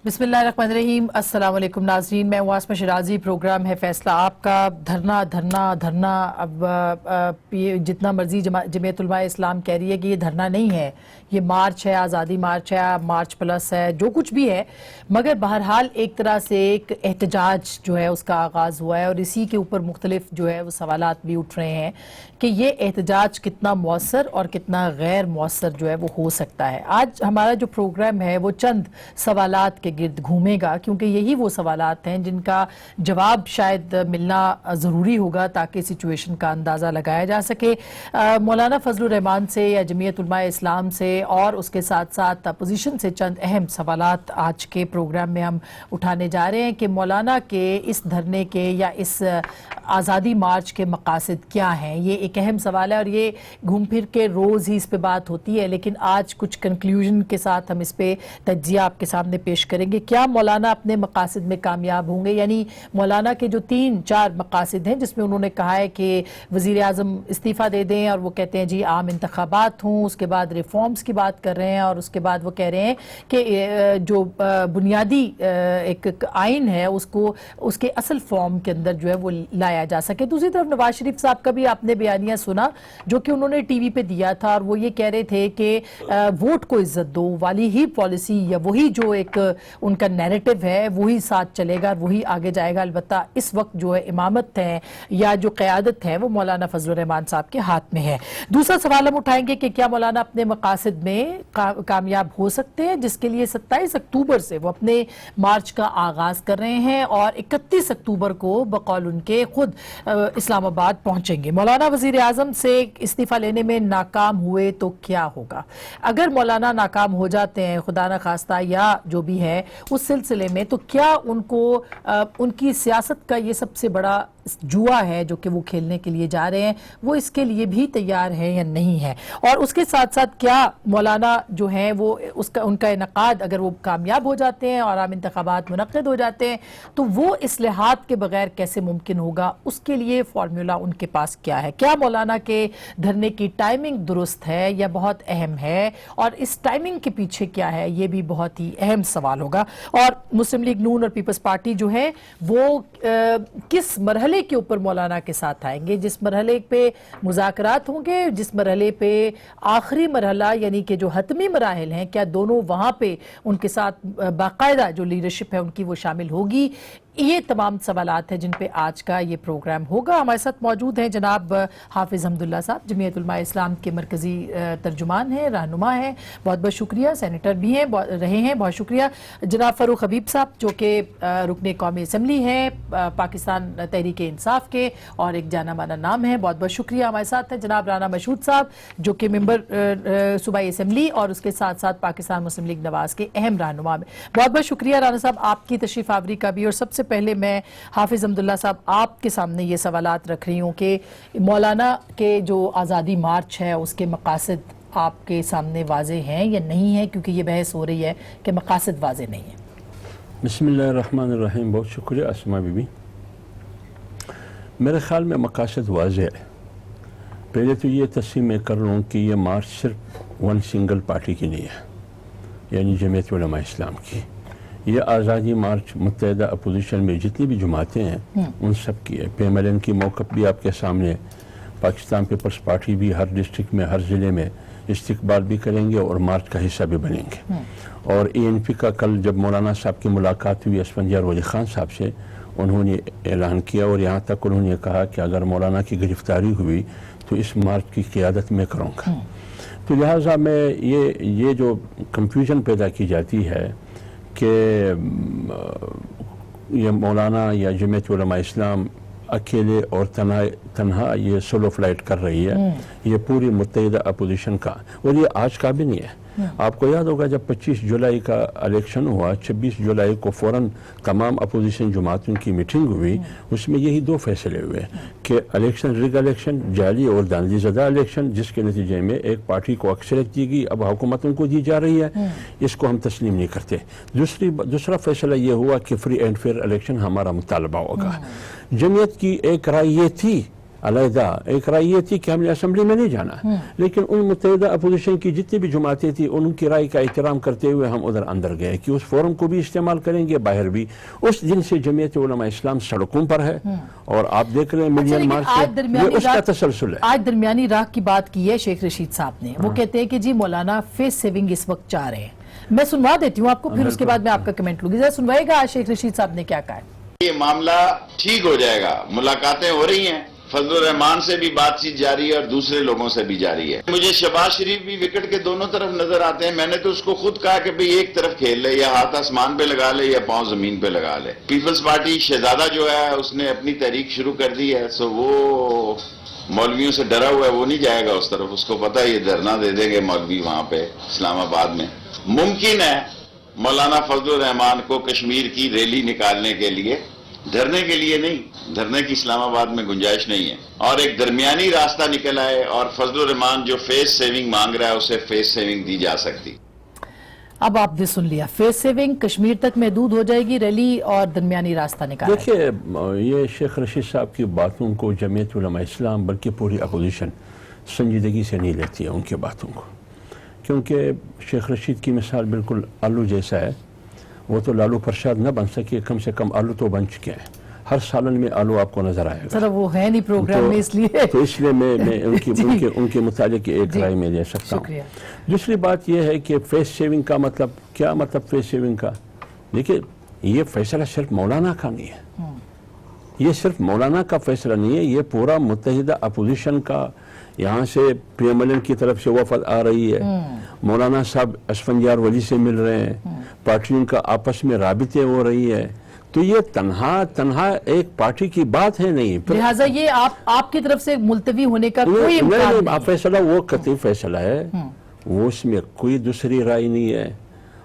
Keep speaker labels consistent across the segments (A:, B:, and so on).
A: بسم اللہ الرحمن الرحیم۔ السلام علیکم ناظرین، میں عاصمہ شرازی، پروگرام ہے فیصلہ آپ کا۔ دھرنا دھرنا دھرنا، اب جتنا مرضی جمعیت علماء اسلام کہہ رہی ہے کہ یہ دھرنا نہیں ہے، یہ مارچ ہے، آزادی مارچ ہے، مارچ پلس ہے، جو کچھ بھی ہے، مگر بہرحال ایک طرح سے ایک احتجاج جو ہے اس کا آغاز ہوا ہے، اور اسی کے اوپر مختلف جو ہے وہ سوالات بھی اٹھ رہے ہیں کہ یہ احتجاج کتنا مؤثر اور کتنا غیر مؤثر جو ہے وہ ہو سکتا ہے۔ آج ہمارا جو پروگرام ہے وہ چند سوالات کے گرد گھومے گا، کیونکہ یہی وہ سوالات ہیں جن کا جواب شاید ملنا ضروری ہوگا تاکہ سچویشن کا اندازہ لگایا جا سکے۔ مولانا فضل الرحمان سے یا جمعیت علماء اسلام سے اور اس کے ساتھ ساتھ اپوزیشن سے چند اہم سوالات آج کے پروگرام میں ہم اٹھانے جا رہے ہیں کہ مولانا کے اس دھرنے کے یا اس آزادی مارچ کے مقاصد کیا ہیں۔ یہ ایک اہم سوال ہے اور یہ گھوم پھر کے روز ہی اس پہ بات ہوتی ہے، لیکن آج کچھ کنکلیوژن کے ساتھ ہم اس پہ تجزیہ آپ کے سامنے پیش کریں گے۔ کیا مولانا اپنے مقاصد میں کامیاب ہوں گے؟ یعنی مولانا کے جو 3-4 مقاصد ہیں جس میں انہوں نے کہا ہے کہ وزیر اعظم استعفیٰ دے دیں، اور وہ کہتے ہیں جی عام انتخابات ہوں، اس کے بعد ریفارمز کی بات کر رہے ہیں، اور اس کے بعد وہ کہہ رہے ہیں کہ جو بنیادی ایک آئین ہے اس کے اصل فارم کے اندر جو ہے وہ لایا جا سکے۔ دوسری طرف نواز شریف صاحب کا بھی آپ نے بیانیہ سنا جو کہ انہوں نے ٹی وی پہ دیا تھا، اور وہ یہ کہہ رہے تھے کہ ووٹ کو عزت دو والی ہی پالیسی یا وہی جو ایک ان کا نیریٹو ہے وہی ساتھ چلے گا، وہی آگے جائے گا۔ البتہ اس وقت جو ہے امامت ہے یا جو قیادت ہے وہ مولانا فضل الرحمان صاحب کے ہاتھ میں ہے۔ دوسرا سوال ہم اٹھائیں گے کہ کیا مولانا اپنے مقاصد میں کامیاب ہو سکتے ہیں، جس کے لیے 27 اکتوبر سے وہ اپنے مارچ کا آغاز کر رہے ہیں اور 31 اکتوبر کو بقول ان کے خود اسلام آباد پہنچیں گے۔ مولانا وزیر اعظم سے استعفیٰ لینے میں ناکام ہوئے تو کیا ہوگا؟ اگر مولانا ناکام ہو جاتے ہیں خدا نخواستہ یا جو بھی ہے اس سلسلے میں، تو کیا ان کو ان کی سیاست کا یہ سب سے بڑا جوا ہے جو کہ وہ کھیلنے کے لیے جا رہے ہیں، وہ اس کے لیے بھی تیار ہے یا نہیں ہے؟ اور اس کے ساتھ ساتھ کیا مولانا جو ہیں وہ ان کا انعقاد اگر وہ کامیاب ہو جاتے ہیں اور عام انتخابات منعقد ہو جاتے ہیں تو وہ اصلاحات کے بغیر کیسے ممکن ہوگا؟ اس کے لیے فارمولا ان کے پاس کیا ہے؟ کیا مولانا کے دھرنے کی ٹائمنگ درست ہے یا بہت اہم ہے؟ اور اس ٹائمنگ کے پیچھے کیا ہے؟ یہ بھی بہت ہی اہم سوال ہوگا۔ اور مسلم لیگ نون اور پیپلز پارٹی جو ہے وہ کس مرحلے کے اوپر مولانا کے ساتھ آئیں گے؟ جس مرحلے پہ مذاکرات ہوں گے، جس مرحلے پہ آخری مرحلہ یعنی کہ جو حتمی مراحل ہیں، کیا دونوں وہاں پہ ان کے ساتھ باقاعدہ جو لیڈرشپ ہے ان کی وہ شامل ہوگی؟ یہ تمام سوالات ہیں جن پہ آج کا یہ پروگرام ہوگا۔ ہمارے ساتھ موجود ہیں جناب حافظ حمداللہ صاحب، جمعیت علماء اسلام کے مرکزی ترجمان ہیں، رہنما ہیں، بہت بہت شکریہ۔ سینیٹر بھی ہیں رہے ہیں، بہت شکریہ۔ جناب فاروق حبیب صاحب جو کہ رکن قومی اسمبلی ہیں پاکستان تحریک انصاف کے اور ایک جانا مانا نام ہے، بہت بہت شکریہ۔ ہمارے ساتھ ہیں جناب رانا مشہود صاحب جو کہ ممبر صوبائی اسمبلی اور اس کے ساتھ ساتھ پاکستان مسلم لیگ نواز کے اہم رہنما ہیں، بہت بہت شکریہ رانا صاحب آپ کی تشریف آوری کا بھی۔ اور سب سے پہلے میں حافظ حمداللہ صاحب آپ کے سامنے یہ سوالات رکھ رہی ہوں کہ مولانا کے جو آزادی مارچ ہے اس کے مقاصد آپ کے سامنے واضح ہیں یا نہیں ہیں، کیونکہ یہ بحث ہو رہی ہے کہ مقاصد واضح نہیں ہیں۔
B: بسم اللہ الرحمن الرحیم، بہت شکریہ اسماء بی بی۔ میرے خیال میں مقاصد واضح ہے۔ پہلے تو یہ تسلیم میں کر لوں کہ یہ مارچ صرف ون سنگل پارٹی کی نہیں ہے، یعنی جمعیت علماء اسلام کی۔ یہ آزادی مارچ متحدہ اپوزیشن میں جتنی بھی جماعتیں ہیں ان سب کی ہے۔ پی ایم ایل این کی موقف بھی آپ کے سامنے، پاکستان پیپلز پارٹی بھی ہر ڈسٹرکٹ میں ہر ضلع میں استقبال بھی کریں گے اور مارچ کا حصہ بھی بنیں گے۔ اور اے این پی کا کل جب مولانا صاحب کی ملاقات ہوئی اسفندیار ولی خان صاحب سے، انہوں نے اعلان کیا اور یہاں تک انہوں نے کہا کہ اگر مولانا کی گرفتاری ہوئی تو اس مارچ کی قیادت میں کروں گا۔ تو لہٰذا میں یہ جو کنفیوژن پیدا کی جاتی ہے کہ یہ مولانا یا جمعیت علماء اسلام اکیلے اور تنہا یہ سولو فلائٹ کر رہی ہے، یہ پوری متحدہ اپوزیشن کا، اور یہ آج کا بھی نہیں ہے۔ آپ کو یاد ہوگا جب 25 جولائی کا الیکشن ہوا، 26 جولائی کو فوراً تمام اپوزیشن جماعتوں کی میٹنگ ہوئی، اس میں یہی 2 فیصلے ہوئے کہ الیکشن ریگ الیکشن، جعلی اور دھاندلی زدہ الیکشن، جس کے نتیجے میں ایک پارٹی کو اکثریت دی گئی، اب حکومتوں کو دی جا رہی ہے، اس کو ہم تسلیم نہیں کرتے۔ دوسرا فیصلہ یہ ہوا کہ فری اینڈ فیئر الیکشن ہمارا مطالبہ ہوگا۔ جمعیت کی ایک رائے یہ تھی علیحدہ ایک رائے یہ تھی کہ ہم نے اسمبلی میں نہیں جانا، لیکن ان متحدہ اپوزیشن کی جتنی بھی جماعتیں تھیں ان کی رائے کا احترام کرتے ہوئے ہم ادھر اندر گئے کہ اس فورم کو بھی استعمال کریں گے، باہر بھی۔ اس دن سے جمعیت علماء اسلام سڑکوں پر ہے، اور آپ دیکھ رہے ہیں ملین مارچ سے یہ اس کا تسلسل ہے۔
A: آج درمیانی راہ کی بات کی ہے شیخ رشید صاحب نے، وہ کہتے ہیں کہ جی مولانا فیس سیونگ اس وقت چاہ رہے ہیں۔ میں سنوا دیتی ہوں آپ کو، پھر اس کے بعد میں آپ کا کمنٹ لوں گی، ذرا سنوائے گا آج شیخ رشید صاحب نے کیا کہا ہے۔
C: یہ معاملہ ٹھیک ہو جائے گا، ملاقاتیں ہو رہی ہیں، فضل الرحمان سے بھی بات چیت جاری ہے اور دوسرے لوگوں سے بھی جاری ہے۔ مجھے شہباز شریف بھی وکٹ کے دونوں طرف نظر آتے ہیں، میں نے تو اس کو خود کہا کہ بھئی ایک طرف کھیل لے، یا ہاتھ آسمان پہ لگا لے یا پاؤں زمین پہ لگا لے۔ پیپلز پارٹی شہزادہ جو ہے اس نے اپنی تحریک شروع کر دی ہے، سو وہ مولویوں سے ڈرا ہوا ہے، وہ نہیں جائے گا اس طرف، اس کو پتہ ہے یہ دھرنا دے دیں گے مولوی وہاں پہ اسلام آباد میں۔ ممکن ہے مولانا فضل الرحمان کو کشمیر کی ریلی نکالنے کے لیے، دھرنے کے لیے نہیں، دھرنے کی اسلام آباد میں گنجائش نہیں ہے، اور ایک درمیانی راستہ نکل آئے اور فضل الرحمان جو فیس سیونگ مانگ رہا ہے اسے فیس سیونگ دی جا سکتی۔
A: اب آپ نے سن لیا، فیس سیونگ کشمیر تک محدود ہو جائے گی ریلی اور درمیانی راستہ نکالا۔
B: دیکھیے یہ شیخ رشید صاحب کی باتوں کو جمعیت علماء اسلام بلکہ پوری اپوزیشن سنجیدگی سے نہیں لیتی ہے ان کی باتوں کو، کیونکہ شیخ رشید کی مثال بالکل آلو جیسا ہے، وہ تو لالو پرشاد نہ بن سکے، کم سے کم آلو تو بن چکے ہیں، ہر سالن میں آلو آپ کو نظر آئے گا۔
A: سر وہ ہے نہیں پروگرام میں، اس لیے
B: تو اس لیے میں ان کے متعلق ایک رائے میں دے سکتا ہوں۔ دوسری بات یہ ہے کہ فیس سیونگ کا مطلب کیا، مطلب فیس سیونگ کا، دیکھیے یہ فیصلہ صرف مولانا کا نہیں ہے، یہ صرف مولانا کا فیصلہ نہیں ہے، یہ پورا متحدہ اپوزیشن کا۔ یہاں سے پی ایم ایل این کی طرف سے وفد آ رہی ہے، مولانا صاحب اسفندیار ولی سے مل رہے ہیں، پارٹیوں کا آپس میں رابطے ہو رہی ہے، تو یہ تنہا ایک پارٹی کی بات ہے نہیں۔
A: لہٰذا یہ آپ کی طرف سے ملتوی ہونے کا کوئی امکان نہیں۔
B: فیصلہ وہ قطعی فیصلہ ہے، وہ اس میں کوئی دوسری رائے نہیں ہے،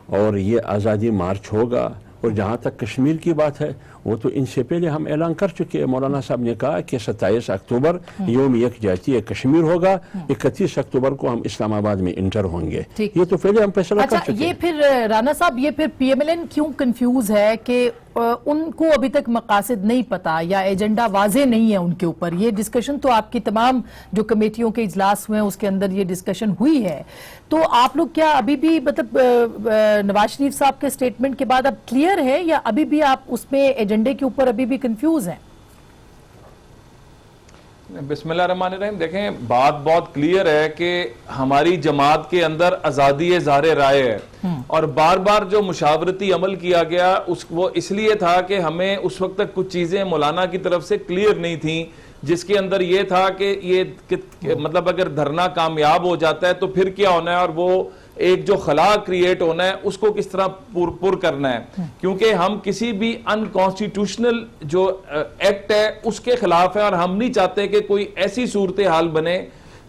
B: اور یہ آزادی مارچ ہوگا۔ اور جہاں تک کشمیر کی بات ہے، وہ تو ان سے پہلے ہم اعلان کر چکے ہیں، مولانا صاحب نے کہا کہ 27 اکتوبر یوم یکجہتی کشمیر ہوگا، 31 اکتوبر کو ہم اسلام آباد میں انٹر ہوں گے، یہ تو پہلے ہم فیصلہ کر چکے ہیں۔
A: یہ پھر رانا صاحب، یہ پھر پی ایم ایل این کیوں کنفیوز ہے کہ ان کو ابھی تک مقاصد نہیں پتا یا ایجنڈا واضح نہیں ہے ان کے اوپر؟ یہ ڈسکشن تو آپ کی تمام جو کمیٹیوں کے اجلاس ہوئے ہیں اس کے اندر یہ ڈسکشن ہوئی ہے، تو آپ لوگ کیا ابھی بھی مطلب نواز شریف صاحب کے سٹیٹمنٹ کے بعد اب کلیئر ہے، یا ابھی بھی آپ اس میں ایجنڈے کے اوپر ابھی بھی کنفیوز ہیں؟
D: بسم اللہ الرحمن الرحیم۔ دیکھیں بات بہت کلیئر ہے کہ ہماری جماعت کے اندر آزادی اظہار رائے ہے، اور بار بار جو مشاورتی عمل کیا گیا وہ اس لیے تھا کہ ہمیں اس وقت تک کچھ چیزیں مولانا کی طرف سے کلیئر نہیں تھیں، جس کے اندر یہ تھا کہ یہ مطلب اگر دھرنا کامیاب ہو جاتا ہے تو پھر کیا ہونا ہے، اور وہ ایک جو خلا کریٹ ہونا ہے اس کو کس طرح پر کرنا ہے، کیونکہ ہم کسی بھی ان کانسٹیٹیوشنل جو ایکٹ ہے اس کے خلاف ہیں، اور ہم نہیں چاہتے کہ کوئی ایسی صورتحال بنے۔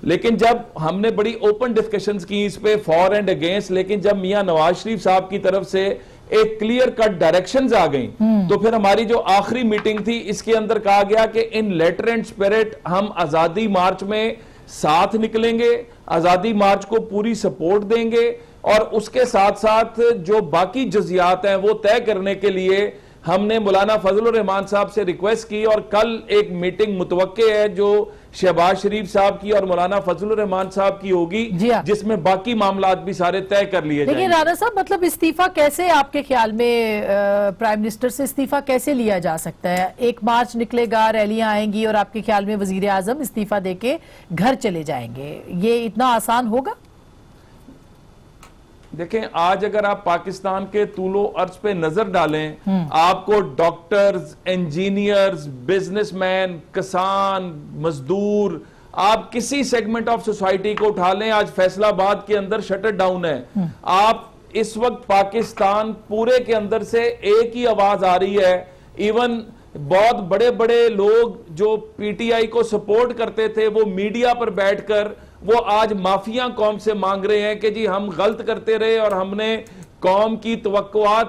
D: لیکن جب ہم نے بڑی اوپن ڈسکشنز کی اس پہ فار اینڈ اگینسٹ، لیکن جب میاں نواز شریف صاحب کی طرف سے ایک کلیئر کٹ ڈائریکشنز آ گئیں، تو پھر ہماری جو آخری میٹنگ تھی اس کے اندر کہا گیا کہ ان لیٹر اینڈ اسپرٹ ہم آزادی مارچ میں ساتھ نکلیں گے، آزادی مارچ کو پوری سپورٹ دیں گے، اور اس کے ساتھ ساتھ جو باقی جزیات ہیں وہ طے کرنے کے لیے ہم نے مولانا فضل الرحمان صاحب سے ریکویسٹ کی، اور کل ایک میٹنگ متوقع ہے جو شہباز شریف صاحب کی اور مولانا فضل الرحمان صاحب کی ہوگی، جس میں باقی معاملات بھی سارے طے کر لیے جائیں گے۔
A: لیکن رانا صاحب مطلب استعفیٰ کیسے آپ کے خیال میں پرائم منسٹر سے استعفیٰ کیسے لیا جا سکتا ہے؟ ایک مارچ نکلے گا، ریلیاں آئیں گی، اور آپ کے خیال میں وزیر اعظم استعفیٰ دے کے گھر چلے جائیں گے، یہ اتنا آسان ہوگا؟
D: دیکھیں آج اگر آپ پاکستان کے طول و عرض پہ نظر ڈالیں، آپ کو ڈاکٹرز، انجینئرز، بزنس مین، کسان، مزدور، آپ کسی سیگمنٹ آف سوسائٹی کو اٹھا لیں، آج فیصل آباد کے اندر شٹر ڈاؤن ہے۔ آپ اس وقت پاکستان پورے کے اندر سے ایک ہی آواز آ رہی ہے، ایون بہت بڑے بڑے لوگ جو پی ٹی آئی کو سپورٹ کرتے تھے وہ میڈیا پر بیٹھ کر وہ آج مافیا قوم سے مانگ رہے ہیں کہ جی ہم غلط کرتے رہے اور ہم نے قوم کی توقعات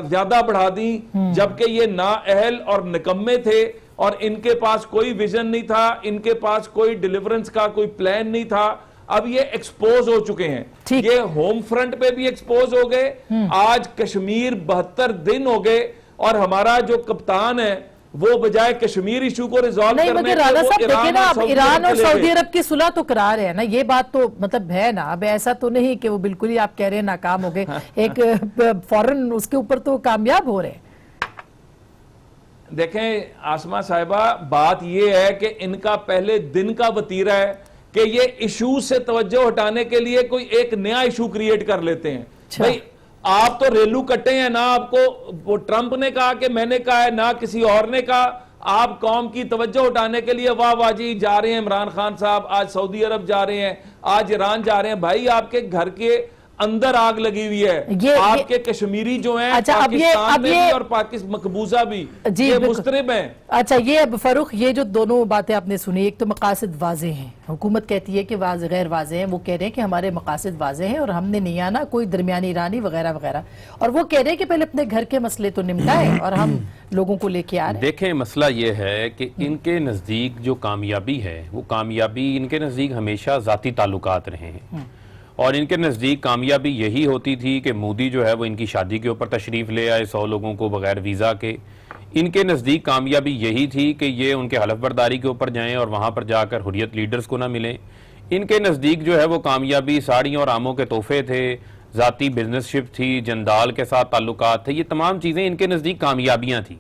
D: زیادہ بڑھا دی، جبکہ یہ نااہل اور نکمے تھے، اور ان کے پاس کوئی ویژن نہیں تھا، ان کے پاس کوئی ڈیلیورنس کا کوئی پلان نہیں تھا۔ اب یہ ایکسپوز ہو چکے ہیں، یہ ہوم فرنٹ پہ بھی ایکسپوز ہو گئے، آج کشمیر 72 دن ہو گئے، اور ہمارا جو کپتان ہے وہ بجائے کشمیر ایشو کو ریزالو
A: نہیں
D: کرنے
A: مگر
D: کے
A: رانا
D: وہ
A: صاحب دیکھیں نا، اب ایران اور
D: چلے گئے۔
A: سعودی عرب کی صلح تو کرا رہے ہیں نا، یہ بات تو مطلب ہے نا، اب ایسا تو نہیں کہ وہ بالکل ہی آپ کہہ رہے ہیں ناکام ہو گئے، ایک فورن اس کے اوپر تو کامیاب ہو رہے ہیں۔
D: دیکھیں آسمہ صاحبہ، بات یہ ہے کہ ان کا پہلے دن کا وتیرہ ہے کہ یہ ایشو سے توجہ ہٹانے کے لیے کوئی ایک نیا ایشو کریٹ کر لیتے ہیں۔ بھئی آپ تو ریلو کٹے ہیں، نہ آپ کو وہ ٹرمپ نے کہا کہ میں نے کہا ہے، نہ کسی اور نے کہا، آپ قوم کی توجہ اٹھانے کے لیے واہ واہ جی جا رہے ہیں عمران خان صاحب، آج سعودی عرب جا رہے ہیں، آج ایران جا رہے ہیں۔ بھائی آپ کے گھر کے اندر آگ لگی ہوئی ہے، آپ کے کشمیری جو ہیں پاکستان میں بھی اور مقبوضہ بھی یہ مسترب ہیں۔
A: اچھا یہ اب فاروق، یہ جو دونوں باتیں آپ نے سنی، ایک تو مقاصد واضح ہیں، حکومت کہتی ہے کہ غیر واضح ہیں، وہ کہہ رہے ہیں کہ ہمارے مقاصد واضح ہیں اور ہم نے نہیں آنا کوئی درمیانی رانی وغیرہ وغیرہ، اور وہ کہہ رہے ہیں کہ پہلے اپنے گھر کے مسئلے تو نمٹائیں اور ہم لوگوں کو لے کے آ رہے ہیں۔
E: دیکھیں مسئلہ یہ ہے کہ ان کے نزدیک جو کامیابی ہے وہ کامیابی ان کے نزدیک ہمیشہ ذاتی تعلقات رہے ہیں، اور ان کے نزدیک کامیابی یہی ہوتی تھی کہ مودی جو ہے وہ ان کی شادی کے اوپر تشریف لے آئے 100 لوگوں کو بغیر ویزا کے۔ ان کے نزدیک کامیابی یہی تھی کہ یہ ان کے حلف برداری کے اوپر جائیں اور وہاں پر جا کر حریت لیڈرز کو نہ ملیں۔ ان کے نزدیک جو ہے وہ کامیابی ساڑیوں اور آموں کے تحفے تھے، ذاتی بزنس شپ تھی، جندال کے ساتھ تعلقات تھے، یہ تمام چیزیں ان کے نزدیک کامیابیاں تھیں۔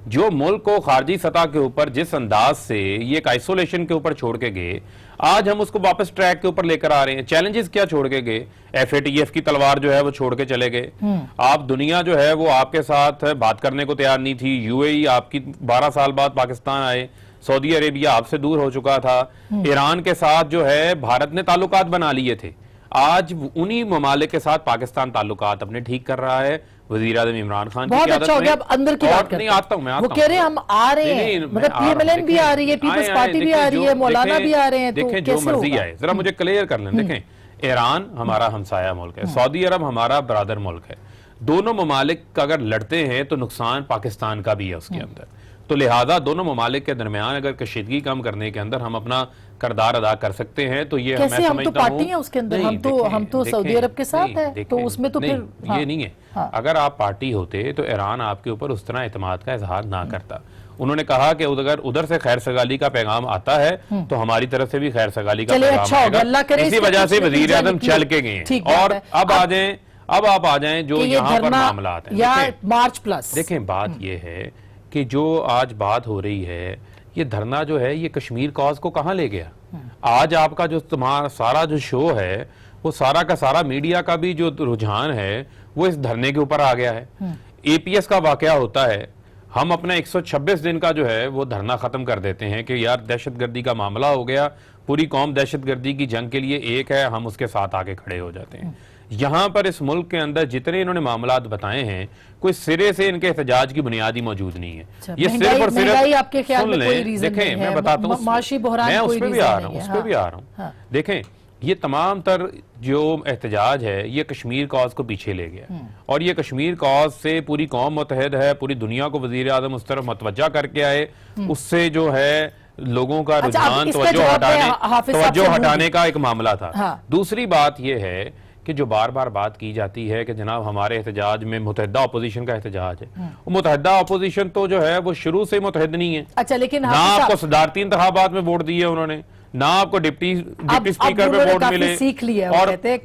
E: جو ملک کو خارجی سطح کے اوپر جس انداز سے یہ ایک آئسولیشن کے اوپر چھوڑ کے گئے، آج ہم اس کو واپس ٹریک کے اوپر لے کر آ رہے ہیں۔ چیلنجز کیا چھوڑ کے گئے؟ FATF کی تلوار جو ہے وہ چھوڑ کے چلے گئے۔ آپ دنیا جو ہے وہ آپ کے ساتھ بات کرنے کو تیار نہیں تھی۔ UAE آپ کی 12 سال بعد پاکستان آئے، سعودی عربیہ آپ سے دور ہو چکا تھا، ایران کے ساتھ جو ہے بھارت نے تعلقات بنا لیے تھے، آج انہی ممالک کے ساتھ پاکستان تعلقات اپنے ٹھیک کر رہا ہے وزیر اعظم عمران خان کی
A: بہت
E: قیادت
A: اچھا ہو
E: میں۔
A: گیا، اب اندر کی بات کرتے ہیں۔ وہ کہہ رہے ہیں ہم آ رہے ہیں، مطلب PMLN بھی آ رہی ہے، پیپلز پارٹی بھی آ رہی ہے، مولانا بھی آ رہے ہیں، تو
E: دیکھیں جو
A: کیسے
E: مرضی
A: ہوگا؟
E: آئے، ذرا مجھے کلیئر کر لیں۔ دیکھیں ایران ہمارا ہمسایہ ملک ہے، سعودی عرب ہمارا برادر ملک ہے، دونوں ممالک اگر لڑتے ہیں تو نقصان پاکستان کا بھی ہے اس کے اندر، تو لہٰذا دونوں ممالک کے درمیان اگر کشیدگی کم کرنے کے اندر ہم اپنا کردار ادا کر سکتے ہیں تو یہ میں
A: کیسے؟ ہم تو
E: سمجھتا ہوں
A: پارٹی ہیں اس کے اندر، ہم تو سعودی عرب کے ساتھ ہیں، تو اس میں تو پھر
E: یہ نہیں ہے۔ اگر آپ پارٹی ہوتے تو ایران آپ کے اوپر اس طرح اعتماد کا اظہار نہ کرتا۔ انہوں نے کہا کہ اگر ادھر سے خیر سگالی کا پیغام آتا ہے تو ہماری طرف سے بھی خیر سگالی کا پیغام آئے گا، اسی وجہ سے وزیر اعظم چل کے گئے ہیں۔ اور اب آپ آ جائیں جو یہاں پر معاملات ہیں،
A: یا مارچ پلس۔
E: دیکھیں بات یہ ہے کہ جو آج بات ہو رہی ہے، یہ دھرنا جو ہے یہ کشمیر کاز کو کہاں لے گیا؟ آج آپ کا جو تمہارا سارا جو شو ہے وہ سارا کا سارا میڈیا کا بھی جو رجحان ہے وہ اس دھرنے کے اوپر آ گیا ہے۔ APS کا واقعہ ہوتا ہے، ہم اپنا 126 دن کا جو ہے وہ دھرنا ختم کر دیتے ہیں کہ یار دہشت گردی کا معاملہ ہو گیا، پوری قوم دہشت گردی کی جنگ کے لیے ایک ہے، ہم اس کے ساتھ آگے کھڑے ہو جاتے ہیں۔ یہاں پر اس ملک کے اندر جتنے انہوں نے معاملات بتائے ہیں کوئی سرے سے ان کے احتجاج کی بنیادی موجود نہیں ہے۔ یہ صرف اور صرف
A: آپ کے خیال میں کوئی ریزن نہیں ہے؟
E: دیکھیں میں بتاتا ہوں،
A: معاشی بحران
E: میں اس
A: کوئی
E: پہ بھی
A: ریزن
E: آ رہا
A: نہیں
E: ہوں،
A: ہے۔
E: اس پہ بھی آ رہا ہوں۔ دیکھیں یہ تمام تر جو احتجاج ہے یہ کشمیر کاز کو پیچھے لے گیا، اور یہ کشمیر کاز سے پوری قوم متحد ہے، پوری دنیا کو وزیر اعظم اس طرف متوجہ کر کے آئے، اس سے جو ہے لوگوں کا رجحان توجہ ہٹانے کا ایک معاملہ تھا۔ دوسری بات یہ ہے کہ جو بار بار بات کی جاتی ہے کہ جناب ہمارے احتجاج میں متحدہ اپوزیشن کا احتجاج ہے، وہ متحدہ اپوزیشن تو جو ہے وہ شروع سے متحد نہیں ہے۔
A: اچھا لیکن
E: نہ آپ کو صدارتی انتخابات میں ووٹ دیے انہوں نے، نہ آپ کو ڈپٹی سپیکر پہ ووٹ ملے،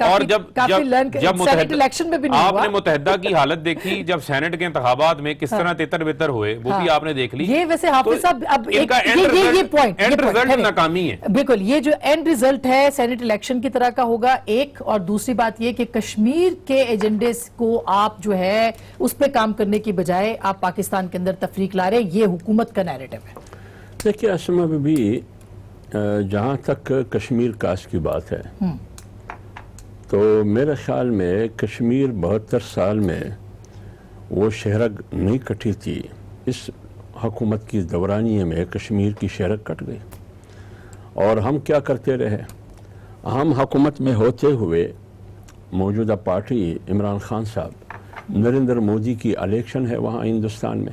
E: اور جب آپ نے متحدہ کی حالت دیکھی، جب سینٹ کے انتخابات میں کس طرح تتر بتر ہوئے وہ بھی آپ نے دیکھ لی۔
A: یہ ویسے حافظ صاحب اب یہ پوائنٹ
E: ناکامی ہے،
A: بالکل یہ جو اینڈ ریزلٹ ہے سینٹ الیکشن کی طرح کا ہوگا ایک، اور دوسری بات یہ کہ کشمیر کے ایجنڈے کو آپ جو ہے اس پہ کام کرنے کی بجائے آپ پاکستان کے اندر تفریق لا رہے ہیں، یہ حکومت کا نیریٹو ہے۔
B: دیکھیے اسما بی جہاں تک کشمیر کاس کی بات ہے تو میرے خیال میں کشمیر 72 سال میں وہ شہرک نہیں کٹی تھی، اس حکومت کی دورانیے میں کشمیر کی شہرک کٹ گئی، اور ہم کیا کرتے رہے؟ ہم حکومت میں ہوتے ہوئے موجودہ پارٹی عمران خان صاحب، نریندر مودی کی الیکشن ہے وہاں ہندوستان میں،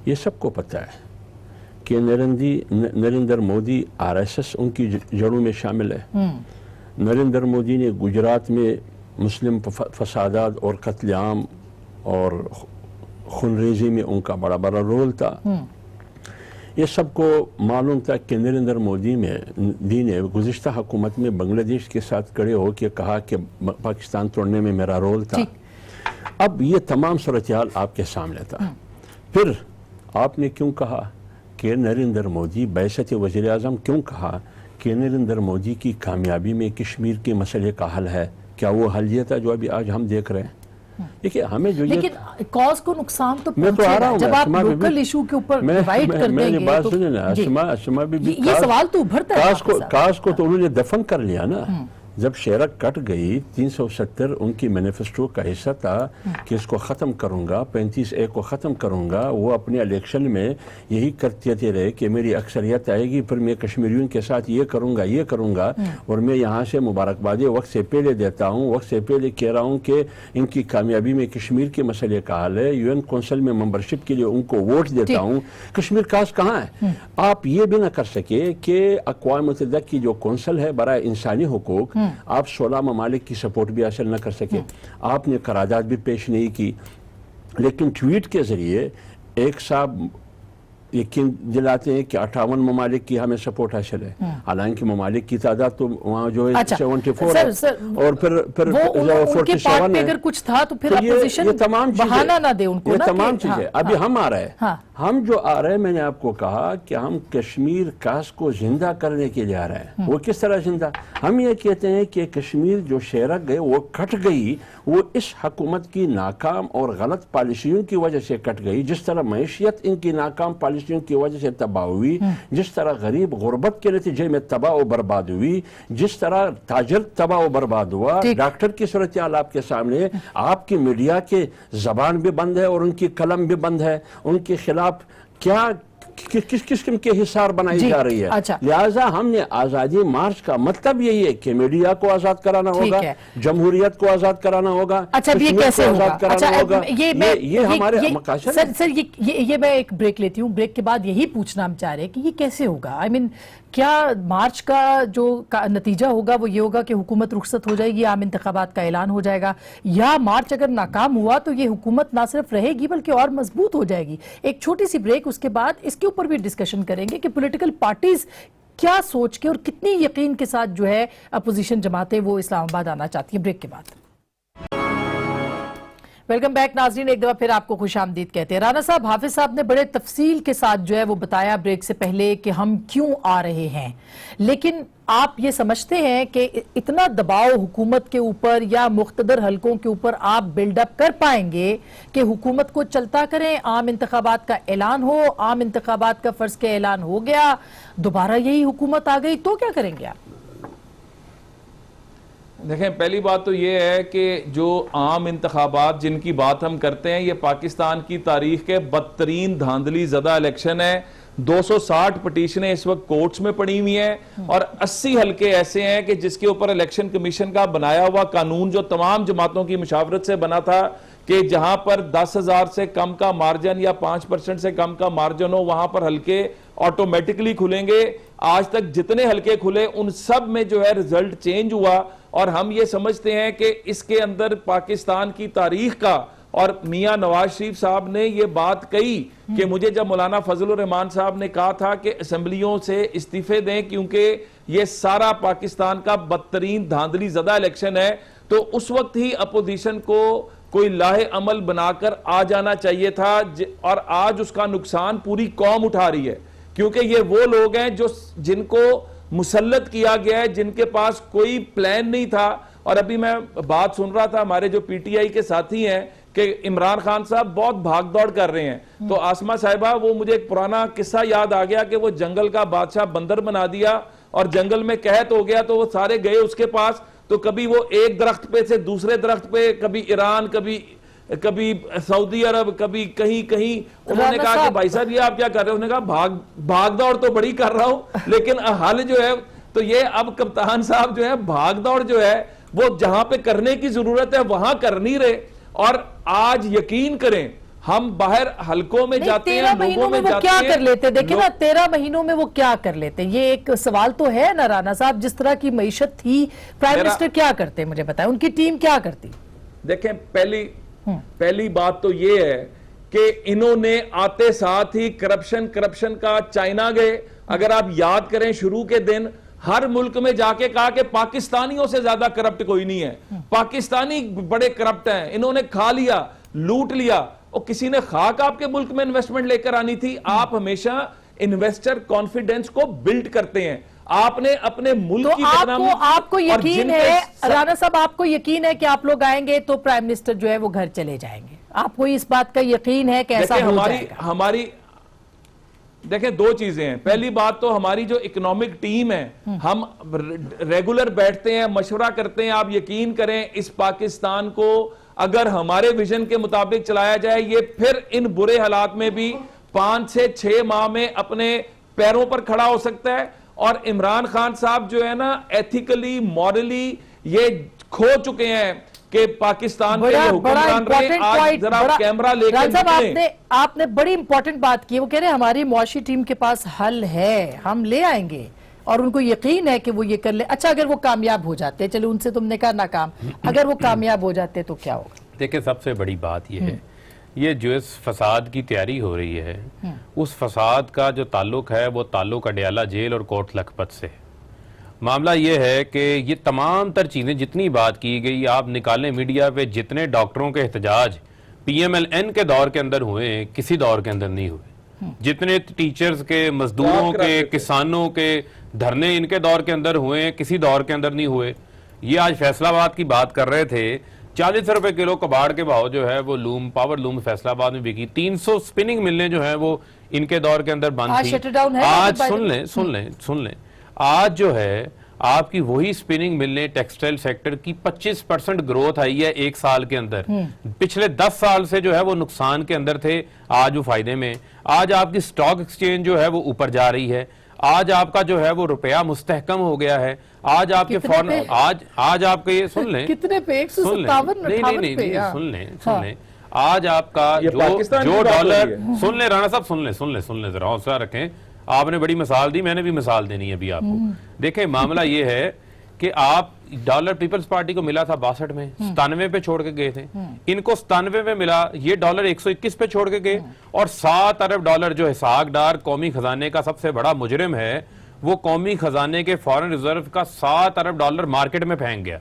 B: یہ سب کو پتہ ہے کہ نریندر مودی RSS ان کی جڑوں میں شامل ہے۔ نریندر مودی نے گجرات میں مسلم فسادات اور قتل عام اور خونریزی میں ان کا بڑا بڑا رول تھا، یہ سب کو معلوم تھا کہ نریندر مودی نے گزشتہ حکومت میں بنگلہ دیش کے ساتھ کھڑے ہو کے کہا کہ پاکستان توڑنے میں میرا رول تھا. اب یہ تمام صورتحال آپ کے سامنے تھا. پھر آپ نے کیوں کہا کہ نریندر مودی بعثت وزیر اعظم کیوں کہا کہ نریندر مودی کی کامیابی میں کشمیر کے مسئلے کا حل ہے؟ کیا وہ حل یہ تھا جو ابھی آج ہم دیکھ رہے ہیں؟ دیکھیں ہمیں جو
A: لیکن کاز کو نقصان تو
B: میں تو آ رہا ہوں
A: جب آپ لوکل ایشو کے اوپر ڈیوائیڈ کر دیں گے
B: بات سنیں نا اسما بی بی،
A: یہ سوال تو ابھرتا ہے.
B: کاز کو تو انہوں نے دفن کر لیا نا. جب شیرک کٹ گئی 370 ان کی مینیفیسٹو کا حصہ تھا کہ اس کو ختم کروں گا، 35A کو ختم کروں گا. وہ اپنے الیکشن میں یہی کرتے رہے کہ میری اکثریت آئے گی پھر میں کشمیریوں کے ساتھ یہ کروں گا اور میں یہاں سے مبارکبادیں وقت سے پہلے دیتا ہوں، وقت سے پہلے کہہ رہا ہوں کہ ان کی کامیابی میں کشمیر کے مسئلے کا حل ہے. UN کونسل میں ممبرشپ کے لیے ان کو ووٹ دیتا ہوں. کشمیر کاز کہاں ہے؟ آپ یہ بھی نہ کر سکے کہ اقوام متحدہ کی جو کونسل ہے برائے انسانی حقوق، آپ 16 ممالک کی سپورٹ بھی حاصل نہ کر سکے. آپ نے قرارداد بھی پیش نہیں کی، لیکن ٹویٹ کے ذریعے ایک صاحب یقین دلاتے ہیں کہ 58 ممالک کی ہمیں سپورٹ حاصل ہے. حالانکہ ممالک کی تعداد تو وہاں جو ہے 74 ہے اور پھر 47 ہے.
A: اگر کچھ تھا تو پھر اپوزیشن بہانہ نہ دے ان کو.
B: یہ تمام چیزیں ابھی ہم آ رہے ہیں. ہم جو آ رہے ہیں، میں نے آپ کو کہا کہ ہم کشمیر کاز کو زندہ کرنے کے لیے آ رہے ہیں. وہ کس طرح زندہ؟ ہم یہ کہتے ہیں کہ کشمیر جو شیرک گئے وہ کٹ گئی، وہ اس حکومت کی ناکام اور غلط پالیسیوں کی وجہ سے کٹ گئی. جس طرح معیشت ان کی ناکام پالیسیوں کی وجہ سے تباہ ہوئی، جس طرح غریب غربت کے نتیجے میں تباہ و برباد ہوئی، جس طرح تاجر تباہ و برباد ہوا. ڈاکٹر کی صورتحال آپ کے سامنے، آپ کی میڈیا کے زبان بھی بند ہے اور ان کی قلم بھی بند ہے. ان کے خلاف کیا کس قسم کے حصار بنائی جا رہی ہے. لہٰذا ہم نے آزادی مارچ کا مطلب یہی ہے کہ میڈیا کو آزاد کرانا ہوگا، جمہوریت کو آزاد کرانا ہوگا.
A: اچھا یہ کیسے ہوگا؟
B: یہ ہمارے مقاصد ہیں.
A: سر یہ میں ایک بریک لیتی ہوں. بریک کے بعد یہی پوچھنا ہم چاہ رہے ہیں کہ یہ کیسے ہوگا. کیا مارچ کا جو نتیجہ ہوگا وہ یہ ہوگا کہ حکومت رخصت ہو جائے گی، عام انتخابات کا اعلان ہو جائے گا، یا مارچ اگر ناکام ہوا تو یہ حکومت نہ صرف رہے گی بلکہ اور مضبوط ہو جائے گی؟ ایک چھوٹی سی بریک، اس کے بعد اس کے اوپر بھی ڈسکشن کریں گے کہ پولیٹیکل پارٹیز کیا سوچ کے اور کتنی یقین کے ساتھ جو ہے اپوزیشن جماعتیں وہ اسلام آباد آنا چاہتی ہیں. بریک کے بعد ویلکم بیک ناظرین، ایک دفعہ پھر آپ کو خوش آمدید کہتے ہیں. رانا صاحب، حافظ صاحب نے بڑے تفصیل کے ساتھ جو ہے وہ بتایا بریک سے پہلے کہ ہم کیوں آ رہے ہیں، لیکن آپ یہ سمجھتے ہیں کہ اتنا دباؤ حکومت کے اوپر یا مقتدر حلقوں کے اوپر آپ بلڈ اپ کر پائیں گے کہ حکومت کو چلتا کریں، عام انتخابات کا اعلان ہو، عام انتخابات کا فرض کے اعلان ہو گیا، دوبارہ یہی حکومت آ گئی تو کیا کریں گے آپ؟
D: دیکھیں، پہلی بات تو یہ ہے کہ جو عام انتخابات جن کی بات ہم کرتے ہیں، یہ پاکستان کی تاریخ کے بدترین دھاندلی زدہ الیکشن ہے. 260 پٹیشنیں اس وقت کورٹس میں پڑی ہوئی ہیں اور 80 حلقے ایسے ہیں کہ جس کے اوپر الیکشن کمیشن کا بنایا ہوا قانون جو تمام جماعتوں کی مشاورت سے بنا تھا کہ جہاں پر 10,000 سے کم کا مارجن یا 5% سے کم کا مارجن ہو وہاں پر حلقے آٹومیٹکلی کھلیں گے. آج تک جتنے حلقے کھلے ان سب میں جو ہے رزلٹ چینج ہوا اور ہم یہ سمجھتے ہیں کہ اس کے اندر پاکستان کی تاریخ کا، اور میاں نواز شریف صاحب نے یہ بات کہی کہ مجھے جب مولانا فضل الرحمان صاحب نے کہا تھا کہ اسمبلیوں سے استعفے دیں کیونکہ یہ سارا پاکستان کا بدترین دھاندلی زدہ الیکشن ہے، تو اس وقت ہی اپوزیشن کو کوئی لاہ عمل بنا کر آ جانا چاہیے تھا. اور آج اس کا نقصان پوری قوم اٹھا رہی ہے کیونکہ یہ وہ لوگ ہیں جن کو مسلط کیا گیا ہے، جن کے پاس کوئی پلان نہیں تھا. اور ابھی میں بات سن رہا تھا ہمارے جو پی ٹی آئی کے ساتھی ہیں کہ عمران خان صاحب بہت بھاگ دوڑ کر رہے ہیں، تو آسمہ صاحبہ وہ مجھے ایک پرانا قصہ یاد آ گیا کہ وہ جنگل کا بادشاہ بندر بنا دیا اور جنگل میں قحط ہو گیا تو وہ سارے گئے اس کے پاس، تو کبھی وہ ایک درخت پہ سے دوسرے درخت پہ، کبھی ایران، کبھی سعودی عرب، کبھی کہیں. انہوں نے کہا کہ بھائی صاحب یہ آپ کیا کر رہے ہیں؟ انہوں نے کہا بھاگ دوڑ تو بڑی کر رہا ہوں لیکن حل جو ہے تو یہ اب کپتان صاحب جو ہے بھاگ دوڑ جو ہے وہ جہاں پہ کرنے کی ضرورت ہے وہاں کر نہیں رہے. اور آج یقین کریں ہم باہر حلقوں میں جاتے ہیں، لوگوں میں جاتے ہیں،
A: کیا کر لیتے؟ دیکھیں نا 13 مہینوں میں وہ کیا کر لیتے؟ یہ ایک سوال تو ہے نا رانا صاحب. جس طرح کی معیشت تھی، پرائم منسٹر کیا کرتے مجھے بتائیں، ان کی ٹیم کیا کرتی؟
D: دیکھیں، پہلی بات تو یہ ہے کہ انہوں نے آتے ساتھ ہی کرپشن کا چائنا گئے. اگر آپ یاد کریں شروع کے دن ہر ملک میں جا کے کہا کہ پاکستانیوں سے زیادہ کرپٹ کوئی نہیں ہے, پاکستانی بڑے کرپٹ ہیں, انہوں نے کھا لیا, لوٹ لیا. اور کسی نے خاک آپ کے ملک میں انویسٹمنٹ لے کر آنی تھی. آپ ہمیشہ انویسٹر کانفیڈنس کو بلڈ کرتے ہیں. آپ نے اپنے ملک کی
A: تو آپ کو یقین ہے رانا صاحب, آپ کو یقین ہے کہ آپ لوگ آئیں گے تو پرائم منسٹر جو ہے وہ گھر چلے جائیں گے؟ آپ کو اس بات کا یقین ہے کہ ایسا ہو جائے گا؟
D: ہماری دیکھیں دو چیزیں ہیں. پہلی بات تو ہماری جو اکنامک ٹیم ہے, ہم ریگولر بیٹھتے ہیں, مشورہ کرتے ہیں. آپ یقین کریں اس پاکستان کو اگر ہمارے ویژن کے مطابق چلایا جائے, یہ پھر ان برے حالات میں بھی 5 سے 6 ماہ میں اپنے پیروں پر کھڑا ہو سکتا ہے. اور عمران خان صاحب جو ہے نا ایتھیکلی مورلی یہ کھو چکے ہیں کہ پاکستان کے حکمران رہے. آج ذرا کیمرہ لے کے نکلیں.
A: آپ نے بڑی امپورٹنٹ بات کی. وہ کہہ رہے ہیں ہماری معاشی ٹیم کے پاس حل ہے, ہم لے آئیں گے, اور ان کو یقین ہے کہ وہ یہ کر لے. اچھا اگر وہ کامیاب ہو جاتے, چلو ان سے تم نے کہا ناکام, اگر وہ کامیاب ہو جاتے تو کیا ہوگا؟
E: دیکھیں سب سے بڑی بات یہ ہے, یہ جو اس فساد کی تیاری ہو رہی ہے اس فساد کا جو تعلق ہے وہ تعلق اڈیالہ جیل اور کوٹ لکھپت سے. معاملہ یہ ہے کہ یہ تمام تر چیزیں جتنی بات کی گئی, آپ نکالیں میڈیا پہ, جتنے ڈاکٹروں کے احتجاج پی ایم ایل این کے دور کے اندر ہوئے ہیں کسی دور کے اندر نہیں ہوئے. جتنے ٹیچرز کے, مزدوروں کے, کسانوں کے دھرنے ان کے دور کے اندر ہوئے ہیں کسی دور کے اندر نہیں ہوئے. یہ آج فیصلہ آباد کی بات کر رہے تھے, 40 روپے کلو کباڑ کے بھاؤ جو ہے وہ لوم, پاور لوم فیصلہ آباد میں بکی. 300 سپننگ ملیں جو ہیں وہ ان کے دور کے اندر بند تھی. آج سن لیں آج جو ہے آپ کی وہی سپننگ ملیں ٹیکسٹائل سیکٹر کی 25% گروتھ آئی ہے ایک سال کے اندر. پچھلے 10 سال سے جو ہے وہ نقصان کے اندر تھے, آج وہ فائدے میں. آج آپ کی سٹاک ایکسچینج جو ہے وہ اوپر جا رہی ہے. آج آپ کا جو ہے وہ روپیہ مستحکم ہو گیا ہے. آج آپ کے فورن آج آپ کے یہ سن لیں
A: کتنے پہ 157
E: نہیں سن لیں آج آپ کا جو ڈالر, سن لیں رانا صاحب, سن لیں ذرا حوصلہ رکھیں. آپ نے بڑی مثال دی, میں نے بھی مثال دینی ہے ابھی آپ کو. دیکھیں معاملہ یہ ہے کہ آپ ڈالر پیپلز پارٹی کو ملا تھا 62 میں, 97 پہ چھوڑ کے گئے تھے. ان کو 97 میں ملا, یہ ڈالر 121 پہ چھوڑ کے گئے. اور 7 ارب ڈالر جو اسحاق ڈار قومی خزانے کا سب سے بڑا مجرم ہے, وہ قومی خزانے کے فارن ریزرو کا 7 ارب ڈالر مارکیٹ میں پھینک گیا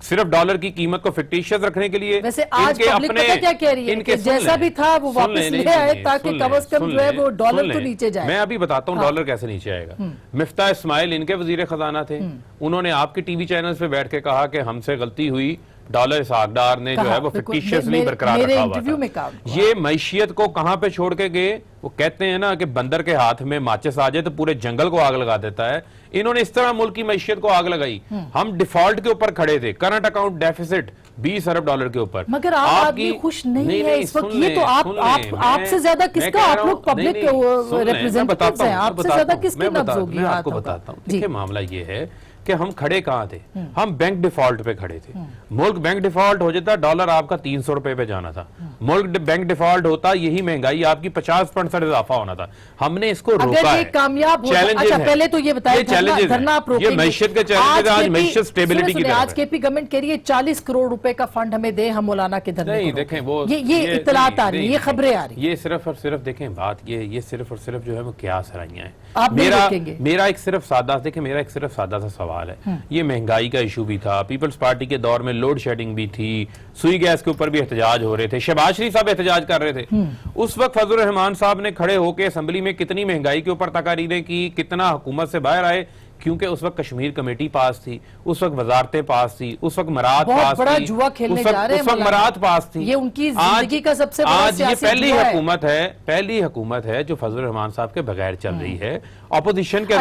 E: صرف ڈالر کی قیمت کو فکٹیشیس رکھنے کے لیے.
A: ویسے آج پبلک پتہ کیا کہہ رہی ہے کہ جیسا بھی تھا وہ واپس لے آئے تاکہ کم از کم جو ہے وہ ڈالر تو نیچے جائے.
E: میں ابھی بتاتا ہوں ڈالر کیسے نیچے آئے گا. مفتاح اسماعیل ان کے وزیر خزانہ تھے, انہوں نے آپ کے ٹی وی چینلز پہ بیٹھ کے کہا کہ ہم سے غلطی ہوئی, ڈالر اسحاق ڈار نے جو ہے وہ فکٹیشیسلی برقرار رکھا ہوا تھا. یہ معیشت کو کہاں پہ چھوڑ کے گئے؟ وہ کہتے ہیں نا کہ بندر کے ہاتھ میں ماچس آ جائے تو پورے جنگل کو آگ لگا دیتا ہے. انہوں نے اس طرح ملک کی معیشت کو آگ لگائی. ہم ڈیفالٹ کے اوپر کھڑے تھے, کرنٹ اکاؤنٹ ڈیفیسٹ 20 ارب ڈالر کے اوپر.
A: مگر آپ آدمی خوش نہیں ہے اس وقت. یہ تو آپ سے زیادہ کس کا, آپ لوگ پبلک ریپریزنٹیٹیوز ہیں, آپ سے زیادہ کس کی نبض ہوگی؟
E: میں آپ کو بتاتا ہوں. دیکھیں معاملہ یہ ہے کہ ہم کھڑے کہاں تھے, ہم بینک ڈیفالٹ پہ کھڑے تھے. ملک بینک ڈیفالٹ ہو جاتا, ڈالر آپ کا 300 روپے پہ جانا تھا. ملک بینک ڈیفالٹ ہوتا, یہی مہنگائی آپ کی 50% اضافہ ہونا تھا. ہم نے اس کو روکا ہے.
A: اگر یہ کامیاب ہو, اچھا پہلے تو یہ بتائیں دھرنا آپ روکیں گے.
E: یہ معیشت کے چیلنجز آج معیشت سٹیبلٹی کی طرف ہے.
A: آج کے پی گورنمنٹ کہہ رہی ہے 40 کروڑ روپے کا فنڈ ہمیں دے, ہم مولانا کے دھرنے
E: نہیں
A: کو
E: دیکھیں وہ
A: یہ اطلاعات آ رہی ہیں, یہ خبریں آ رہی ہیں.
E: یہ صرف اور صرف دیکھیں بات یہ صرف اور صرف جو ہے وہ کیا سرائیاں ہیں.
A: آپ نہیں روکیں گے.
E: میرا ایک صرف سادہ سا سوال ہے. یہ مہنگائی کا ایشو بھی تھا, پیپلز پارٹی کے دور میں لوڈ شیڈنگ بھی تھی, سوئی گیس کے اوپر بھی احتجاج ہو رہے تھے, شہباز شریف صاحب احتجاج کر رہے تھے. اس وقت فضل الرحمان صاحب نے کھڑے ہو کے اسمبلی میں کتنی مہنگائی کے اوپر تقاریریں کی, کتنا حکومت سے باہر آئے, کیونکہ اس وقت کشمیر کمیٹی پاس تھی, اس وقت وزارتیں پاس تھی, اس وقت مراد پاس تھی,
A: بہت بڑا جوا کھیلنے جا رہے ہیں,
E: اس وقت مراد پاس تھی.
A: یہ ان کی زندگی کا سب سے بڑا سیاسی جوا ہے.
E: پہلی حکومت ہے جو فضل الرحمان صاحب کے بغیر چل رہی ہے. اپوزیشن کے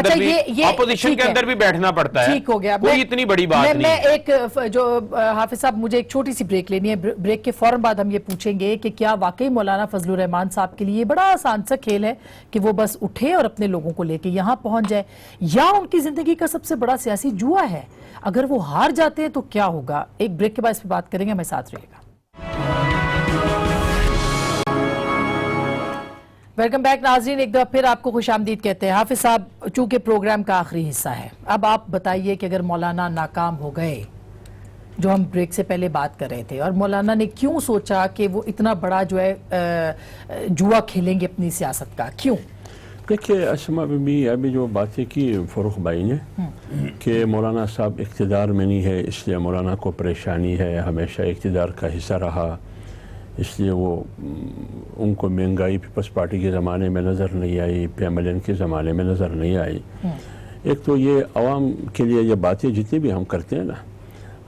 E: اندر بھی بیٹھنا پڑتا ہے.
A: ٹھیک ہو گیا,
E: کوئی اتنی بڑی بات نہیں.
A: میں ایک جو حافظ صاحب مجھے ایک چھوٹی سی بریک لینی ہے, بریک کے فوراً بعد ہم یہ پوچھیں گے کہ کیا واقعی مولانا فضل الرحمان صاحب کے لیے بڑا آسان سا کھیل ہے کہ وہ بس اٹھے اور اپنے لوگوں کو لے کے یہاں پہنچ جائے, یا ان کی زندگی کا سب سے بڑا سیاسی جوا ہے. اگر وہ ہار جاتے ہیں تو کیا ہوگا؟ ایک بریک کے بعد اس پہ بات کریں گے, ہمیں ساتھ رہے گا. ویلکم بیک ناظرین, ایک دفعہ پھر آپ کو خوش آمدید کہتے ہیں. حافظ صاحب چونکہ پروگرام کا آخری حصہ ہے, اب آپ بتائیے کہ اگر مولانا ناکام ہو گئے جو ہم بریک سے پہلے بات کر رہے تھے, اور مولانا نے کیوں سوچا کہ وہ اتنا بڑا جو ہے جوا کھیلیں گے اپنی سیاست کا, کیوں؟
B: دیکھیے اسما بی ابھی جو باتیں کی فروخ بھائی نے کہ مولانا صاحب اقتدار میں نہیں ہے اس لیے مولانا کو پریشانی ہے, ہمیشہ اقتدار کا حصہ رہا اس لیے وہ ان کو مہنگائی پیپلز پارٹی کے زمانے میں نظر نہیں آئی, PMLN کے زمانے میں نظر نہیں آئی. ایک تو یہ عوام کے لیے یہ باتیں جتنی بھی ہم کرتے ہیں نا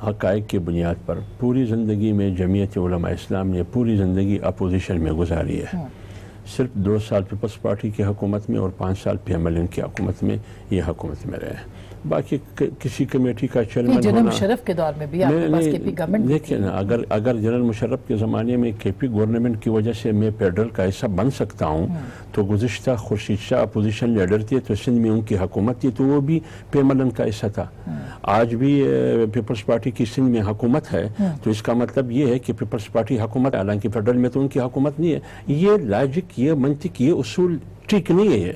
B: حقائق کی بنیاد پر, پوری زندگی میں جمعیت علماء اسلام نے پوری زندگی اپوزیشن میں گزاری ہے. صرف 2 سال پیپلز پارٹی کی حکومت میں اور 5 سال PMLN کی حکومت میں یہ حکومت میں رہے. باقی کسی کمیٹی کا چیئرمین
A: جنرل
B: ہونا,
A: مشرف کے دور میں بھی آپ کے پاس کے پی گورنمنٹ
B: دیکھیں نا, اگر جنرل مشرف کے زمانے میں KP گورنمنٹ کی وجہ سے میں پیڈرل کا حصہ بن سکتا ہوں تو گزشتہ خورشید شاہ اپوزیشن لیڈر تھے تو سندھ میں ان کی حکومت تھی تو وہ بھی PMLN کا حصہ تھا. آج بھی پیپلز پارٹی کی سندھ میں حکومت ہے تو اس کا مطلب یہ ہے کہ پیپلز پارٹی حکومت, حالانکہ فیڈرل میں تو ان کی حکومت نہیں ہے. یہ لاجک, یہ منطق, یہ اصول ٹھیک نہیں ہے.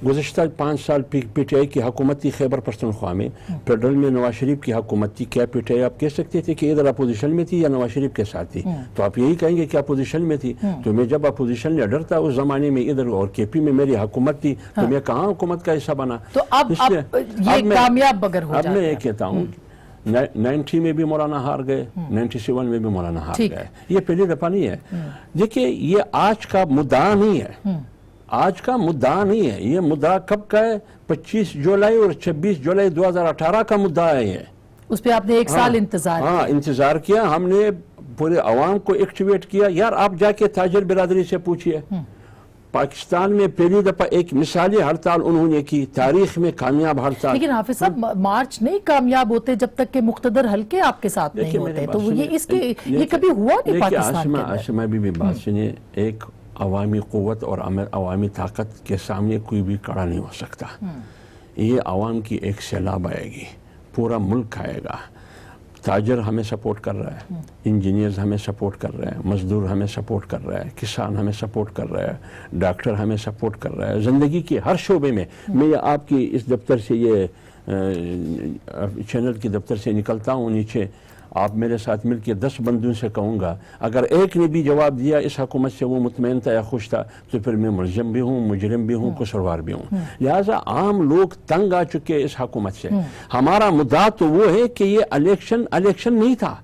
B: گزشتہ 5 سال PTI کی حکومت تھی خیبر پختونخوا میں, فیڈرل میں نواز شریف کی حکومت تھی. کیا PTI آپ کہہ سکتے تھے کہ ادھر اپوزیشن میں تھی یا نواز شریف کے ساتھ تھی؟ تو آپ یہی کہیں گے کہ اپوزیشن میں تھی. تو میں جب اپوزیشن لیڈر تھا اس زمانے میں ادھر اور KP میں میری حکومت تھی تو میں کہاں حکومت کا حصہ بنا؟
A: تو اب یہ کامیاب اگر ہو جاتا ہے.
B: اب میں یہ کہتا ہوں 90 میں بھی مولانا ہار گئے, 97 میں بھی مولانا ہار گئے. یہ پہلی دفعہ نہیں ہے. دیکھیے یہ آج کا مدعا نہیں ہے, آج کا مدعا نہیں ہے. یہ مدعا کب کا ہے؟ 25 جولائی اور 26 جولائی 2018 کا مدعا ہے. یہ
A: اس پہ آپ نے 1 سال انتظار کیا.
B: انتظار کیا ہم نے, پورے عوام کو ایکٹیویٹ کیا. یار آپ جا کے تاجر برادری سے پوچھئے, پاکستان میں پہلی دفعہ ایک مثالی ہڑتال انہوں نے کی, تاریخ میں کامیاب ہڑتال.
A: لیکن حافظ صاحب مارچ نہیں کامیاب ہوتے جب تک کہ مقتدر حلقے آپ کے ساتھ نہیں ہوتے. تو یہ کبھی ہوا نہیں پاکستان کے اندر.
B: آسمہ بھی بات سنیں, ایک عوامی قوت اور عوامی طاقت کے سامنے کوئی بھی کڑا نہیں ہو سکتا. یہ عوام کی ایک سیلاب آئے گی, پورا ملک آئے گا. تاجر ہمیں سپورٹ کر رہا ہے, انجینئرز ہمیں سپورٹ کر رہے ہیں, مزدور ہمیں سپورٹ کر رہا ہے, کسان ہمیں سپورٹ کر رہا ہے, ڈاکٹر ہمیں سپورٹ کر رہا ہے. زندگی کے ہر شعبے میں. میں آپ کی اس دفتر سے, یہ چینل کی دفتر سے نکلتا ہوں نیچے, آپ میرے ساتھ مل کے 10 بندوں سے کہوں گا اگر ایک نے بھی جواب دیا اس حکومت سے وہ مطمئن تھا یا خوش تھا تو پھر میں ملزم بھی ہوں, مجرم بھی ہوں, قصوروار بھی ہوں. لہٰذا عام لوگ تنگ آ چکے اس حکومت سے. ہمارا مدعا تو وہ ہے کہ یہ الیکشن نہیں تھا,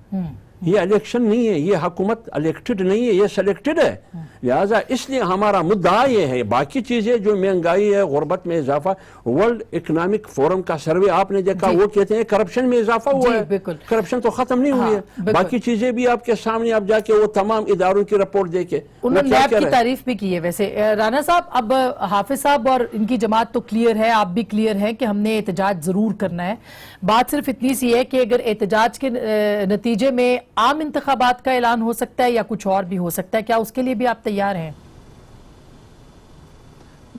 B: یہ الیکشن نہیں ہے, یہ حکومت الیکٹڈ نہیں ہے, یہ سلیکٹڈ ہے. لہٰذا اس لیے ہمارا مدعا یہ ہے. باقی چیزیں جو مہنگائی ہے, غربت میں اضافہ, ورلڈ اکنامک فورم کا سروے آپ نے دیکھا, وہ کہتے ہیں کرپشن میں اضافہ ہوا ہے. کرپشن تو ختم نہیں ہوئی ہے. باقی چیزیں بھی آپ کے سامنے, آپ جا کے وہ تمام اداروں کی رپورٹ دیکھیں.
A: انہوں نے نیب کی تعریف بھی کی ہے. ویسے رانا صاحب, اب حافظ صاحب اور ان کی جماعت تو کلیئر ہے, آپ بھی کلیئر ہیں کہ ہم نے احتجاج ضرور کرنا ہے. بات صرف اتنی سی ہے کہ اگر احتجاج کے نتیجے میں عام انتخابات کا اعلان ہو سکتا ہے یا کچھ اور بھی ہو سکتا ہے, کیا اس کے لیے بھی آپ تیار ہیں؟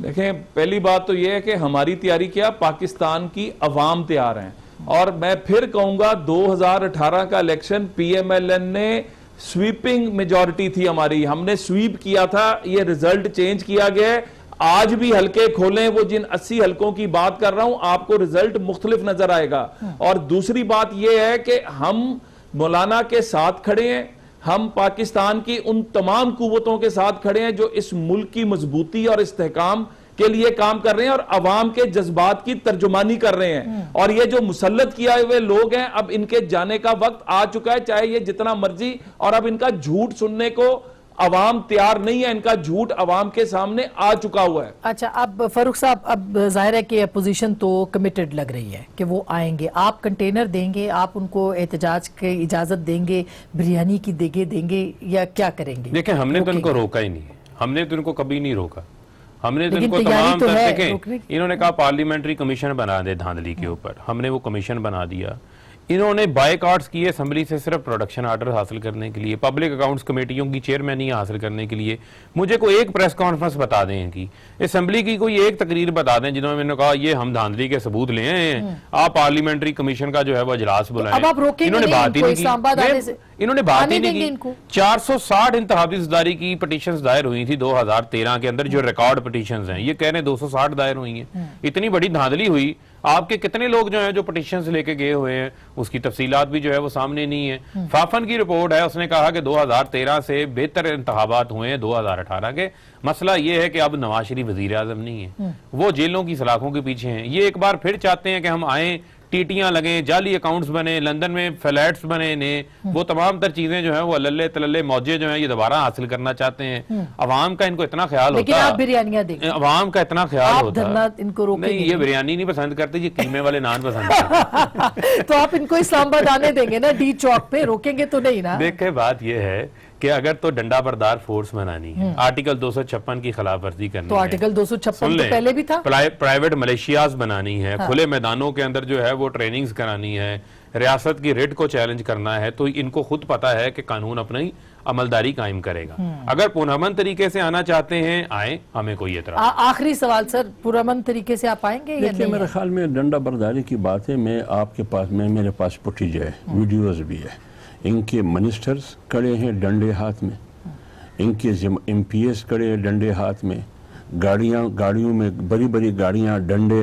D: دیکھیں, پہلی بات تو یہ ہے کہ ہماری تیاری کیا, پاکستان کی عوام تیار ہیں. اور میں پھر کہوں گا 2018 کا الیکشن PMLN نے سویپنگ میجورٹی تھی ہماری, ہم نے سویپ کیا تھا, یہ رزلٹ چینج کیا گیا ہے. آج بھی حلقے کھولیں, وہ جن 80 حلقوں کی بات کر رہا ہوں, آپ کو رزلٹ مختلف نظر آئے گا. اور دوسری بات یہ ہے کہ ہم مولانا کے ساتھ کھڑے ہیں, ہم پاکستان کی ان تمام قوتوں کے ساتھ کھڑے ہیں جو اس ملک کی مضبوطی اور استحکام کے لیے کام کر رہے ہیں اور عوام کے جذبات کی ترجمانی کر رہے ہیں. اور یہ جو مسلط کیا ہوئے لوگ ہیں, اب ان کے جانے کا وقت آ چکا ہے, چاہے یہ جتنا مرضی, اور اب ان کا جھوٹ سننے کو عوام تیار نہیں ہے, ان کا جھوٹ عوام کے سامنے آ چکا ہوا ہے.
A: اچھا, اب فاروق صاحب, اب ظاہر ہے کہ اپوزیشن تو کمیٹڈ لگ رہی ہے کہ وہ آئیں گے. آپ کنٹینر دیں گے, آپ ان کو احتجاج کی اجازت دیں گے, بریانی کی دیگے دیں گے, یا کیا کریں گے؟
E: دیکھیں, ہم نے تو ان کو روکا ہی نہیں, ہم نے تو ان کو کبھی نہیں روکا. ہم نے تو ان کو تمام دیکھیں, انہوں نے کہا پارلیمنٹری کمیشن بنا دے دھاندلی کے اوپر, ہم نے وہ کمیشن بنا دیا. انہوں نے بائیکاٹس کیے اسمبلی سے صرف پروڈکشن آرڈر حاصل کرنے کے لیے, پبلک اکاؤنٹس کمیٹیوں کی چیئرمینی حاصل کرنے کے لیے. مجھے کوئی ایک پریس کانفرنس بتا دیں ان کی, اسمبلی کی کوئی ایک تقریر بتا دیں جنہوں نے کہا یہ ہم دھاندلی کے ثبوت لے ہیں, آپ پارلیمنٹری کمیشن کا جو ہے وہ اجلاس بلائیں. انہوں نے بات ہی نہیں کی, انہوں نے بات ہی نہیں کی. 460 انتخابی زداری کی پٹیشنز دائر ہوئی تھی 2013 کے اندر, جو ریکارڈ پٹیشنز ہیں. یہ کہہ رہے ہیں 260 دائر ہوئی ہیں. اتنی بڑی دھاندلی ہوئی. آپ کے کتنے لوگ جو ہیں جو پٹیشنز لے کے گئے ہوئے ہیں، اس کی تفصیلات بھی جو ہے وہ سامنے نہیں ہے. فافن کی رپورٹ ہے، اس نے کہا کہ 2013 سے بہتر انتخابات ہوئے ہیں 2018 کے. مسئلہ یہ ہے کہ اب نواز شریف وزیر اعظم نہیں ہے، وہ جیلوں کی سلاخوں کے پیچھے ہیں. یہ ایک بار پھر چاہتے ہیں کہ ہم آئیں، ٹیٹیاں لگیں، جعلی اکاؤنٹس بنے، لندن میں فلیٹس بنے نے، وہ تمام تر چیزیں جو ہیں وہ للے تللے موجے جو ہیں یہ دوبارہ حاصل کرنا چاہتے ہیں. عوام کا ان کو اتنا خیال
A: لیکن
E: ہوتا
A: آپ بریانیاں دیکھیں،
E: عوام کا اتنا خیال
A: آپ
E: ہوتا
A: دھرنا ان کو روکیں
E: نہیں،
A: گے
E: یہ بریانی نہیں پسند کرتے، یہ قیمے والے نان پسند کرتے.
A: تو آپ ان کو اسلام آباد آنے دیں گے نا ڈی چوک پہ؟ روکیں گے تو نہیں نا؟
E: دیکھیں بات یہ ہے کہ اگر تو ڈنڈا بردار فورس بنانی ہے، آرٹیکل 256 کی خلاف ورزی کرنی ہے،
A: تو آرٹیکل 256 تو پہلے بھی تھا.
E: پرائیویٹ ملیشیاز بنانی ہے، کھلے میدانوں کے اندر جو ہے وہ ٹریننگز کرانی ہے، ریاست کی ریٹ کو چیلنج کرنا ہے، تو ان کو خود پتا ہے کہ قانون اپنی عملداری قائم کرے گا. اگر پرامن طریقے سے آنا چاہتے ہیں آئیں، ہمیں کوئی اعتراض.
A: آخری سوال سر، پرامن طریقے سے آپ آئیں گے یا
B: دیکھیے
A: نہیں؟
B: میرے خیال میں ڈنڈا برداری کی بات ہے، میرے پاس فوٹیج ہے، ویڈیوز بھی ہے. ان کے منسٹرز کھڑے ہیں ڈنڈے ہاتھ میں، ان کے ایم پی ایس کھڑے ہیں ڈنڈے ہاتھ میں، گاڑیوں میں بڑی بڑی گاڑیاں، ڈنڈے،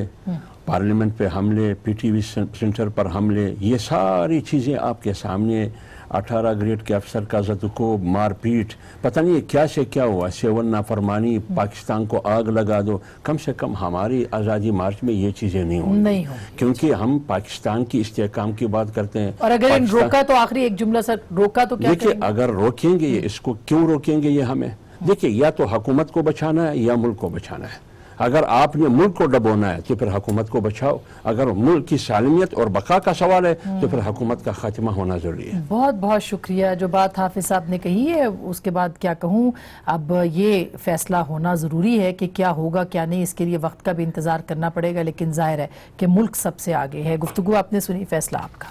B: پارلیمنٹ پہ حملے، پی ٹی وی سینٹر پر حملے، یہ ساری چیزیں آپ کے سامنے. 18 گریڈ کے افسر کا زدوکوب، مار پیٹ، پتہ نہیں کیا سے کیا ہوا، 7 نافرمانی، پاکستان کو آگ لگا دو. کم سے کم ہماری آزادی مارچ میں یہ چیزیں نہیں ہوں، کیونکہ ہم پاکستان کی استحکام کی بات کرتے ہیں.
A: اور اگر ان روکا تو آخری ایک جملہ سر، روکا تو کیا
B: دیکھیے
A: کریں گے؟
B: اگر روکیں گے اس کو، کیوں روکیں گے یہ ہمیں؟ دیکھیے یا تو حکومت کو بچانا ہے یا ملک کو بچانا ہے. اگر آپ نے ملک کو ڈبونا ہے تو پھر حکومت کو بچاؤ. اگر ملک کی سالمیت اور بقا کا سوال ہے تو پھر حکومت کا خاتمہ ہونا ضروری ہے.
A: بہت بہت شکریہ. جو بات حافظ صاحب نے کہی ہے اس کے بعد کیا کہوں. اب یہ فیصلہ ہونا ضروری ہے کہ کیا ہوگا کیا نہیں، اس کے لیے وقت کا بھی انتظار کرنا پڑے گا، لیکن ظاہر ہے کہ ملک سب سے آگے ہے. گفتگو آپ نے سنی، فیصلہ آپ کا.